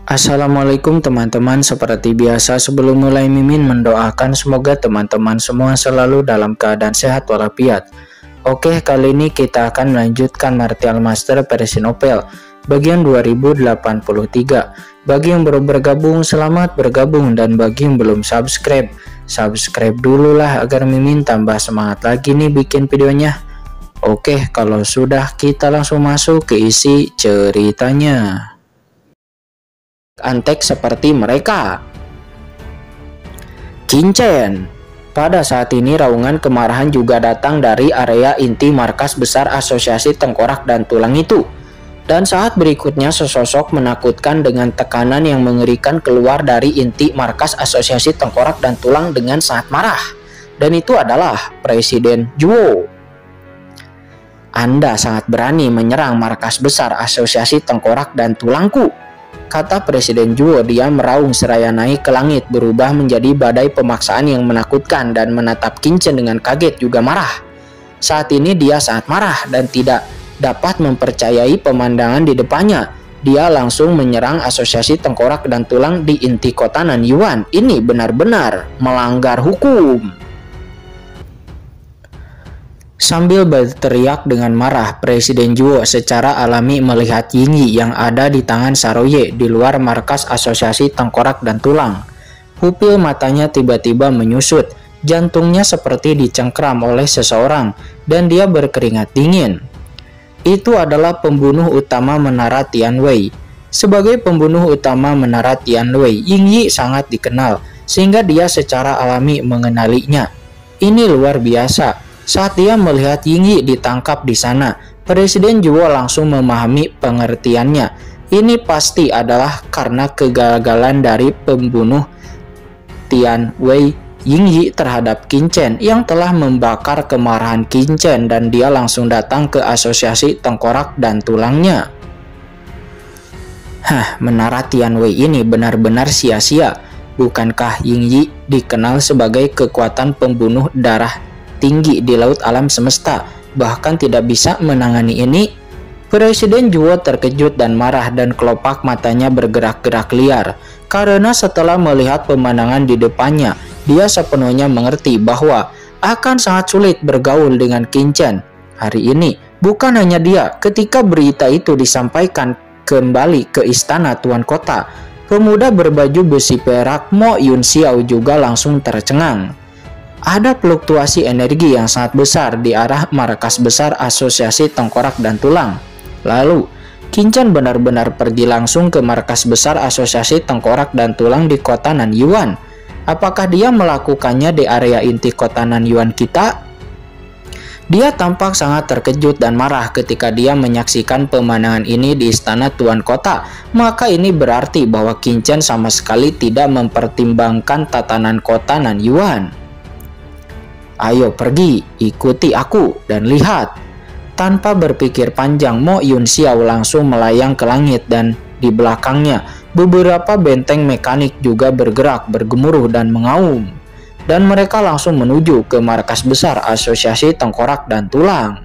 Assalamualaikum teman-teman, seperti biasa sebelum mulai Mimin mendoakan semoga teman-teman semua selalu dalam keadaan sehat walafiat. Oke, kali ini kita akan melanjutkan Martial Master versi novel bagian 2083. Bagi yang baru bergabung, selamat bergabung, dan bagi yang belum subscribe dulu lah agar Mimin tambah semangat lagi nih bikin videonya. Oke, kalau sudah kita langsung masuk ke isi ceritanya. Antek seperti mereka. Kincen. Pada saat ini raungan kemarahan juga datang dari area inti markas besar Asosiasi Tengkorak dan Tulang itu. Dan saat berikutnya sesosok menakutkan dengan tekanan yang mengerikan keluar dari inti markas Asosiasi Tengkorak dan Tulang dengan sangat marah. Dan itu adalah Presiden Juwo. Anda sangat berani menyerang markas besar Asosiasi Tengkorak dan Tulangku, kata Presiden Juwo. Dia meraung seraya naik ke langit, berubah menjadi badai pemaksaan yang menakutkan dan menatap Kincen dengan kaget juga marah. Saat ini dia sangat marah dan tidak dapat mempercayai pemandangan di depannya. Dia langsung menyerang Asosiasi Tengkorak dan Tulang di inti kota Nanyuan. Ini benar-benar melanggar hukum. Sambil berteriak dengan marah, Presiden Juwo secara alami melihat Yingyi yang ada di tangan Saroye di luar markas Asosiasi Tengkorak dan Tulang. Pupil matanya tiba-tiba menyusut, jantungnya seperti dicengkram oleh seseorang, dan dia berkeringat dingin. Itu adalah pembunuh utama Menara Tianwei. Sebagai pembunuh utama Menara Tianwei, Yingyi sangat dikenal, sehingga dia secara alami mengenalinya. Ini luar biasa. Saat dia melihat Yingyi ditangkap di sana, Presiden Juwo langsung memahami pengertiannya. Ini pasti adalah karena kegagalan dari pembunuh Tianwei Yingyi terhadap Kincen yang telah membakar kemarahan Kincen, dan dia langsung datang ke Asosiasi Tengkorak dan Tulangnya. Menara Tianwei ini benar-benar sia-sia. Bukankah Yingyi dikenal sebagai kekuatan pembunuh darah tinggi di laut alam semesta, bahkan tidak bisa menangani ini? Presiden Juwo terkejut dan marah, dan kelopak matanya bergerak-gerak liar. Karena setelah melihat pemandangan di depannya, dia sepenuhnya mengerti bahwa akan sangat sulit bergaul dengan Kincen. Hari ini bukan hanya dia, ketika berita itu disampaikan kembali ke istana Tuan Kota, pemuda berbaju besi perak Mo Yun Xiao juga langsung tercengang. Ada fluktuasi energi yang sangat besar di arah markas besar Asosiasi Tengkorak dan Tulang. Lalu, Kincen benar-benar pergi langsung ke markas besar Asosiasi Tengkorak dan Tulang di kota Nanyuan. Apakah dia melakukannya di area inti kota Nanyuan kita? Dia tampak sangat terkejut dan marah ketika dia menyaksikan pemandangan ini di istana Tuan Kota. Maka ini berarti bahwa Kincen sama sekali tidak mempertimbangkan tatanan kota Nanyuan. Ayo pergi, ikuti aku dan lihat. Tanpa berpikir panjang, Mo Yun Xiao langsung melayang ke langit, dan di belakangnya beberapa benteng mekanik juga bergerak, bergemuruh dan mengaum. Dan mereka langsung menuju ke markas besar Asosiasi Tengkorak dan Tulang.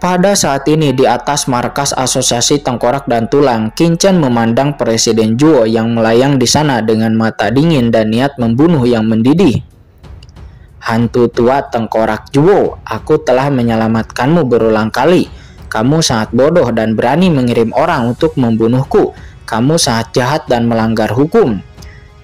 Pada saat ini di atas markas Asosiasi Tengkorak dan Tulang, Kincen memandang Presiden Juwo yang melayang di sana dengan mata dingin dan niat membunuh yang mendidih. Hantu tua Tengkorak Juwo, aku telah menyelamatkanmu berulang kali. Kamu sangat bodoh dan berani mengirim orang untuk membunuhku. Kamu sangat jahat dan melanggar hukum.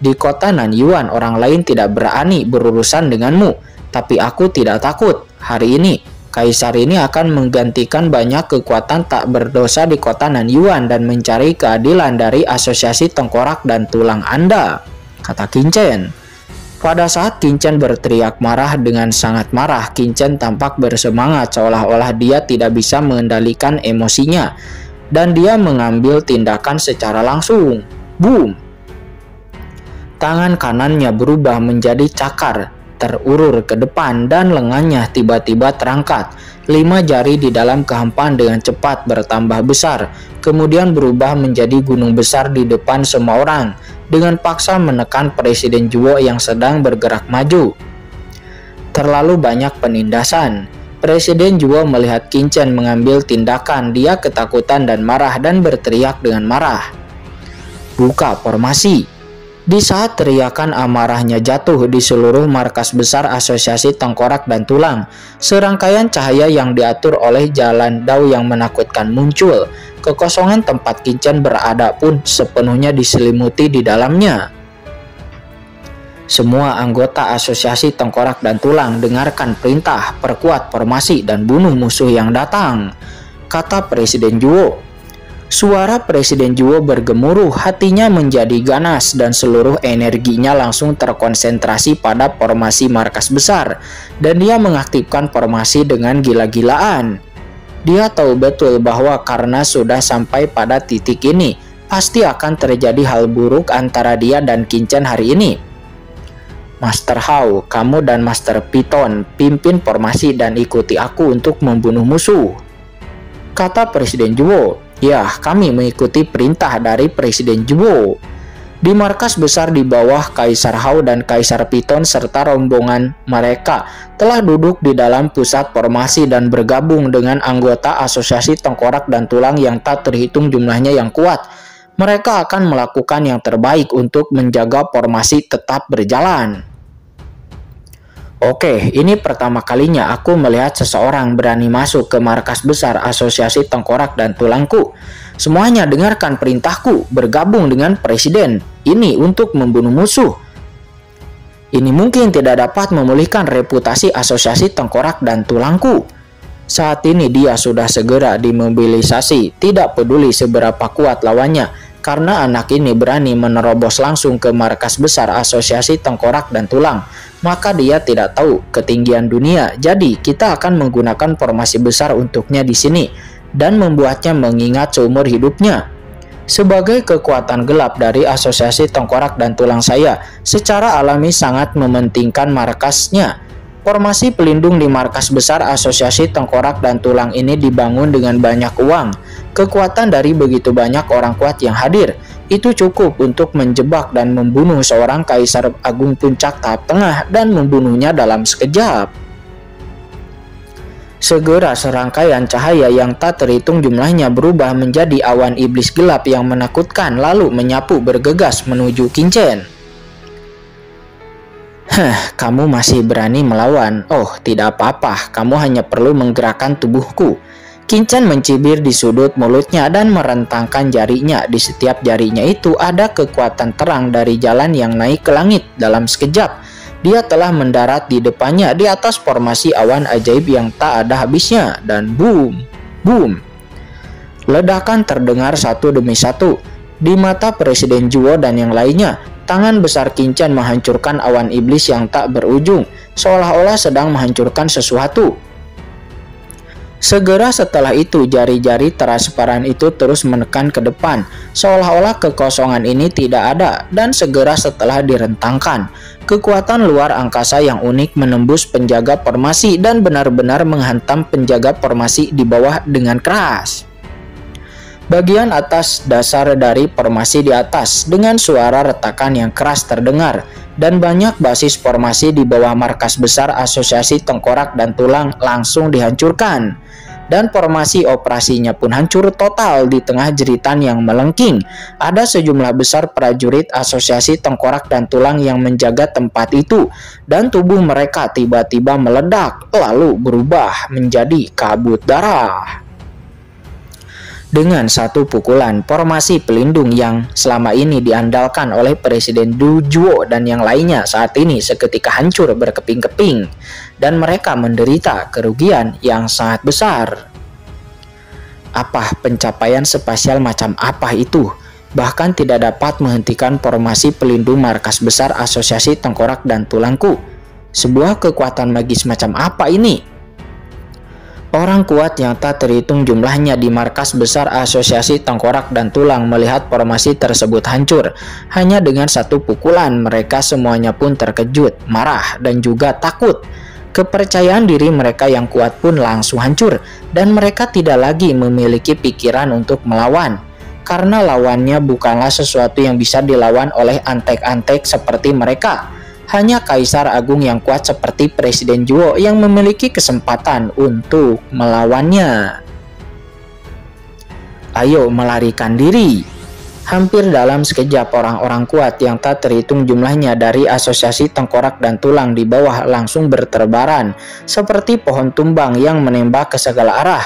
Di kota Nanyuan orang lain tidak berani berurusan denganmu, tapi aku tidak takut. Hari ini, Kaisar ini akan menggantikan banyak kekuatan tak berdosa di kota Nanyuan dan mencari keadilan dari Asosiasi Tengkorak dan Tulang Anda, kata Kincen. Pada saat Kincen berteriak marah dengan sangat marah, Kincen tampak bersemangat seolah-olah dia tidak bisa mengendalikan emosinya, dan dia mengambil tindakan secara langsung. Boom! Tangan kanannya berubah menjadi cakar, terurur ke depan, dan lengannya tiba-tiba terangkat. 5 jari di dalam kehampaan dengan cepat bertambah besar, kemudian berubah menjadi gunung besar di depan semua orang, dengan paksa menekan Presiden Juwo yang sedang bergerak maju. Terlalu banyak penindasan. Presiden Juwo melihat Kincen mengambil tindakan. Dia ketakutan dan marah dan berteriak dengan marah. buka formasi. Di saat teriakan amarahnya jatuh di seluruh markas besar Asosiasi Tengkorak dan Tulang, serangkaian cahaya yang diatur oleh jalan dao yang menakutkan muncul. Kekosongan tempat Kincen berada pun sepenuhnya diselimuti di dalamnya. Semua anggota Asosiasi Tengkorak dan Tulang dengarkan perintah, perkuat formasi dan bunuh musuh yang datang, kata Presiden Zhuo. Suara Presiden Zhuo bergemuruh, hatinya menjadi ganas dan seluruh energinya langsung terkonsentrasi pada formasi markas besar, dan dia mengaktifkan formasi dengan gila-gilaan. Dia tahu betul bahwa karena sudah sampai pada titik ini, pasti akan terjadi hal buruk antara dia dan Kincen hari ini. Master Hao, kamu dan Master Piton pimpin formasi dan ikuti aku untuk membunuh musuh, kata Presiden Zhuo. Ya, kami mengikuti perintah dari Presiden Zhuo. Di markas besar di bawah Kaisar Hao dan Kaisar Piton serta rombongan mereka telah duduk di dalam pusat formasi dan bergabung dengan anggota Asosiasi Tengkorak dan Tulang yang tak terhitung jumlahnya yang kuat. Mereka akan melakukan yang terbaik untuk menjaga formasi tetap berjalan. Oke, ini pertama kalinya aku melihat seseorang berani masuk ke markas besar Asosiasi Tengkorak dan Tulangku. Semuanya dengarkan perintahku, bergabung dengan Presiden ini untuk membunuh musuh. Ini mungkin tidak dapat memulihkan reputasi Asosiasi Tengkorak dan Tulangku. Saat ini dia sudah segera dimobilisasi, tidak peduli seberapa kuat lawannya. Karena anak ini berani menerobos langsung ke markas besar Asosiasi Tengkorak dan Tulang, maka dia tidak tahu ketinggian dunia. Jadi kita akan menggunakan formasi besar untuknya di sini dan membuatnya mengingat seumur hidupnya. Sebagai kekuatan gelap dari Asosiasi Tengkorak dan Tulang, saya secara alami sangat mementingkan markasnya. Formasi pelindung di markas besar Asosiasi Tengkorak dan Tulang ini dibangun dengan banyak uang. Kekuatan dari begitu banyak orang kuat yang hadir itu cukup untuk menjebak dan membunuh seorang Kaisar Agung Puncak tahap tengah dan membunuhnya dalam sekejap. Segera serangkaian cahaya yang tak terhitung jumlahnya berubah menjadi awan iblis gelap yang menakutkan lalu menyapu bergegas menuju Kincen. Kamu masih berani melawan? Oh, tidak apa-apa, kamu hanya perlu menggerakkan tubuhku. Kincen mencibir di sudut mulutnya dan merentangkan jarinya. Di setiap jarinya itu ada kekuatan terang dari jalan yang naik ke langit. Dalam sekejap, dia telah mendarat di depannya di atas formasi awan ajaib yang tak ada habisnya. Dan boom, boom. Ledakan terdengar satu demi satu. Di mata Presiden Zhuo dan yang lainnya, tangan besar Kincen menghancurkan awan iblis yang tak berujung, seolah-olah sedang menghancurkan sesuatu. Segera setelah itu, jari-jari transparan itu terus menekan ke depan, seolah-olah kekosongan ini tidak ada, dan segera setelah direntangkan, kekuatan luar angkasa yang unik menembus penjaga formasi dan benar-benar menghantam penjaga formasi di bawah dengan keras. Bagian atas dasar dari formasi di atas dengan suara retakan yang keras terdengar, dan banyak basis formasi di bawah markas besar Asosiasi Tengkorak dan Tulang langsung dihancurkan. Dan formasi operasinya pun hancur total di tengah jeritan yang melengking. Ada sejumlah besar prajurit Asosiasi Tengkorak dan Tulang yang menjaga tempat itu, dan tubuh mereka tiba-tiba meledak lalu berubah menjadi kabut darah. Dengan satu pukulan, formasi pelindung yang selama ini diandalkan oleh Presiden Zhuo dan yang lainnya saat ini seketika hancur berkeping-keping, dan mereka menderita kerugian yang sangat besar. Apa pencapaian spasial macam apa itu? Bahkan tidak dapat menghentikan formasi pelindung markas besar Asosiasi Tengkorak dan Tulangku. Sebuah kekuatan magis macam apa ini? Orang kuat yang tak terhitung jumlahnya di markas besar Asosiasi Tengkorak dan Tulang melihat formasi tersebut hancur. Hanya dengan satu pukulan, mereka semuanya pun terkejut, marah, dan juga takut. Kepercayaan diri mereka yang kuat pun langsung hancur, dan mereka tidak lagi memiliki pikiran untuk melawan. Karena lawannya bukanlah sesuatu yang bisa dilawan oleh antek-antek seperti mereka. Hanya Kaisar Agung yang kuat seperti Presiden Zhuo yang memiliki kesempatan untuk melawannya. Ayo melarikan diri. Hampir dalam sekejap orang-orang kuat yang tak terhitung jumlahnya dari asosiasi tengkorak dan tulang di bawah langsung berterbaran seperti pohon tumbang yang menembak ke segala arah.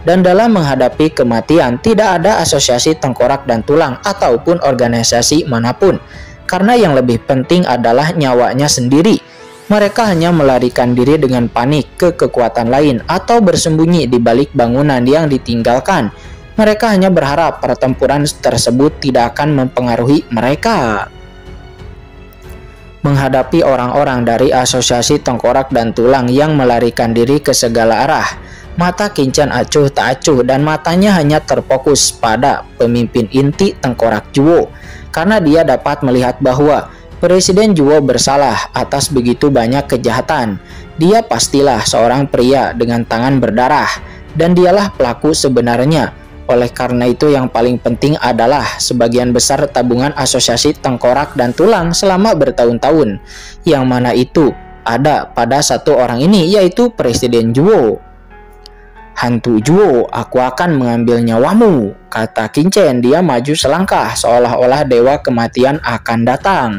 Dan dalam menghadapi kematian tidak ada asosiasi tengkorak dan tulang ataupun organisasi manapun, karena yang lebih penting adalah nyawanya sendiri. Mereka hanya melarikan diri dengan panik ke kekuatan lain atau bersembunyi di balik bangunan yang ditinggalkan. Mereka hanya berharap pertempuran tersebut tidak akan mempengaruhi mereka. Menghadapi orang-orang dari asosiasi tengkorak dan tulang yang melarikan diri ke segala arah, mata Kincen acuh tak acuh dan matanya hanya terfokus pada pemimpin inti tengkorak Juwo, karena dia dapat melihat bahwa Presiden Juwo bersalah atas begitu banyak kejahatan. Dia pastilah seorang pria dengan tangan berdarah, dan dialah pelaku sebenarnya. Oleh karena itu yang paling penting adalah sebagian besar tabungan asosiasi tengkorak dan tulang selama bertahun-tahun, yang mana itu ada pada satu orang ini, yaitu Presiden Juwo. "Hantu Juwo, aku akan mengambil nyawamu," kata Kincen. Dia maju selangkah seolah-olah dewa kematian akan datang.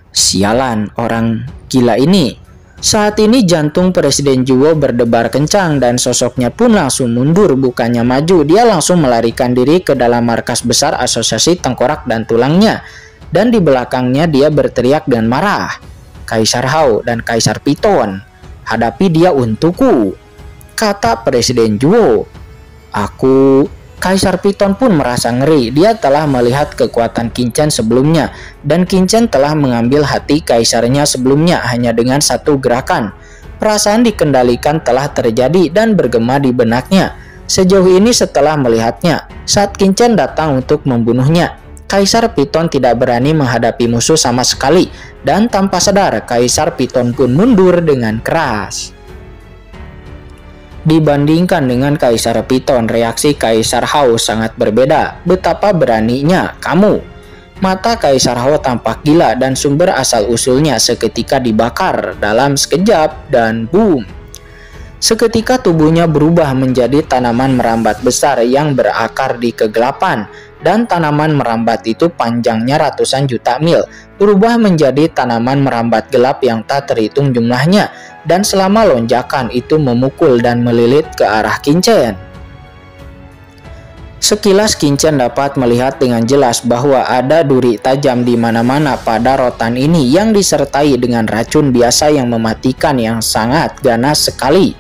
Sialan, orang gila ini. Saat ini jantung Presiden Juwo berdebar kencang dan sosoknya pun langsung mundur, bukannya maju. Dia langsung melarikan diri ke dalam markas besar asosiasi tengkorak dan tulangnya. Dan di belakangnya dia berteriak dengan marah, "Kaisar Hao dan Kaisar Piton, hadapi dia untukku," kata Presiden Juwo. Kaisar Piton pun merasa ngeri. Dia telah melihat kekuatan Kincen sebelumnya, dan Kincen telah mengambil hati kaisarnya sebelumnya hanya dengan satu gerakan. Perasaan dikendalikan telah terjadi dan bergema di benaknya. Sejauh ini setelah melihatnya, saat Kincen datang untuk membunuhnya, Kaisar Piton tidak berani menghadapi musuh sama sekali, dan tanpa sadar Kaisar Piton pun mundur dengan keras. Dibandingkan dengan Kaisar Piton, reaksi Kaisar Hao sangat berbeda. "Betapa beraninya kamu!" Mata Kaisar Hao tampak gila dan sumber asal-usulnya seketika dibakar dalam sekejap dan boom. Seketika tubuhnya berubah menjadi tanaman merambat besar yang berakar di kegelapan, dan tanaman merambat itu panjangnya ratusan juta mil, berubah menjadi tanaman merambat gelap yang tak terhitung jumlahnya, dan selama lonjakan itu memukul dan melilit ke arah Kincen. Sekilas Kincen dapat melihat dengan jelas bahwa ada duri tajam di mana-mana pada rotan ini yang disertai dengan racun biasa yang mematikan yang sangat ganas sekali.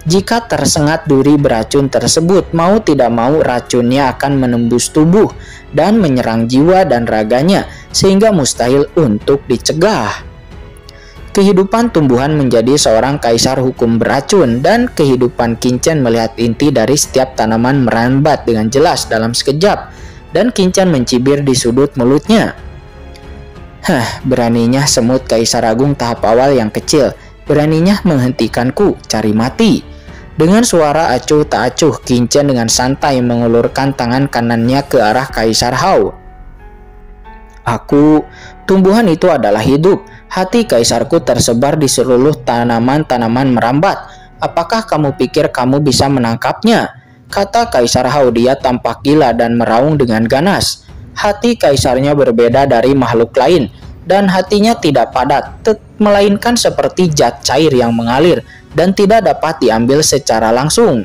Jika tersengat duri beracun tersebut, mau tidak mau racunnya akan menembus tubuh dan menyerang jiwa dan raganya sehingga mustahil untuk dicegah. Kehidupan tumbuhan menjadi seorang kaisar hukum beracun, dan kehidupan Kincen melihat inti dari setiap tanaman merambat dengan jelas dalam sekejap, dan Kincen mencibir di sudut mulutnya. Beraninya semut Kaisar Agung tahap awal yang kecil, beraninya menghentikanku, cari mati." Dengan suara acuh tak acuh, Kincen dengan santai mengulurkan tangan kanannya ke arah Kaisar Hao. Tumbuhan itu adalah hidup. Hati kaisarku tersebar di seluruh tanaman-tanaman merambat. Apakah kamu pikir kamu bisa menangkapnya?" kata Kaisar Hao. Dia tampak gila dan meraung dengan ganas. Hati kaisarnya berbeda dari makhluk lain, dan hatinya tidak padat, melainkan seperti zat cair yang mengalir dan tidak dapat diambil secara langsung.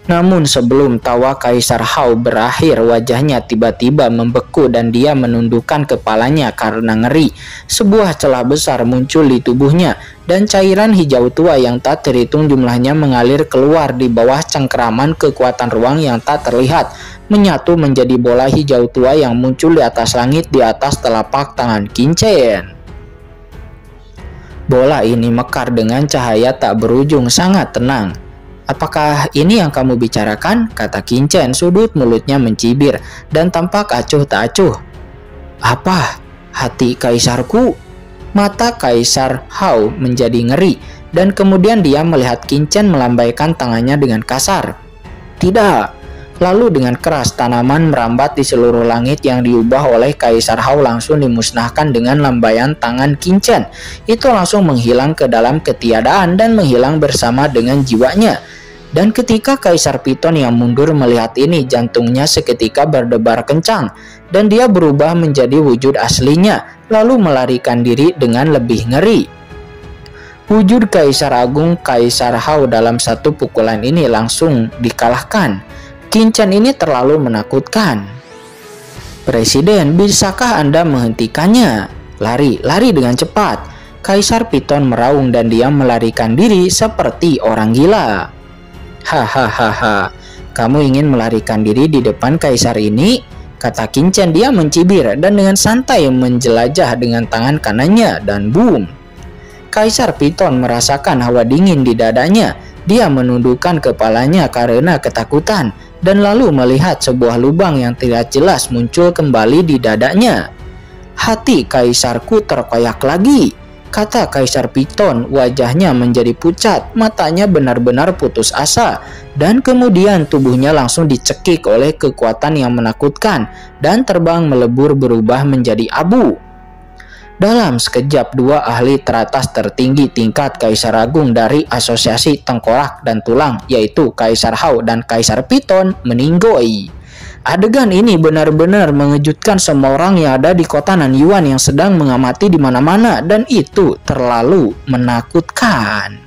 Namun sebelum tawa Kaisar Hao berakhir, wajahnya tiba-tiba membeku dan dia menundukkan kepalanya karena ngeri. Sebuah celah besar muncul di tubuhnya, dan cairan hijau tua yang tak terhitung jumlahnya mengalir keluar di bawah cengkeraman kekuatan ruang yang tak terlihat, menyatu menjadi bola hijau tua yang muncul di atas langit di atas telapak tangan Kincen. Bola ini mekar dengan cahaya tak berujung, sangat tenang. "Apakah ini yang kamu bicarakan?" kata Kincen. Sudut mulutnya mencibir dan tampak acuh tak acuh. "Apa? Hati kaisarku?" Mata Kaisar Hao menjadi ngeri, dan kemudian dia melihat Kincen melambaikan tangannya dengan kasar. "Tidak." Lalu dengan keras tanaman merambat di seluruh langit yang diubah oleh Kaisar Hao langsung dimusnahkan dengan lambaian tangan Kincen. Itu langsung menghilang ke dalam ketiadaan dan menghilang bersama dengan jiwanya. Dan ketika Kaisar Piton yang mundur melihat ini, jantungnya seketika berdebar kencang dan dia berubah menjadi wujud aslinya, lalu melarikan diri dengan lebih ngeri. Wujud Kaisar Agung Kaisar Hao dalam satu pukulan ini langsung dikalahkan. Qin-Chen ini terlalu menakutkan. Presiden, bisakah Anda menghentikannya? Lari dengan cepat. Kaisar Piton meraung dan dia melarikan diri seperti orang gila. Hahaha, kamu ingin melarikan diri di depan Kaisar ini? Kata Qin-Chen. Dia mencibir dan dengan santai menjelajah dengan tangan kanannya dan boom. Kaisar Piton merasakan hawa dingin di dadanya. Dia menundukkan kepalanya karena ketakutan dan lalu melihat sebuah lubang yang tidak jelas muncul kembali di dadanya. Hati kaisarku terkoyak lagi, kata Kaisar Piton. Wajahnya menjadi pucat, matanya benar-benar putus asa, dan kemudian tubuhnya langsung dicekik oleh kekuatan yang menakutkan dan terbang melebur berubah menjadi abu. Dalam sekejap, dua ahli teratas tertinggi tingkat Kaisar Agung dari Asosiasi Tengkorak dan Tulang, yaitu Kaisar Hao dan Kaisar Piton, meninggoy. Adegan ini benar-benar mengejutkan semua orang yang ada di kota Nanyuan yang sedang mengamati di mana-mana, dan itu terlalu menakutkan.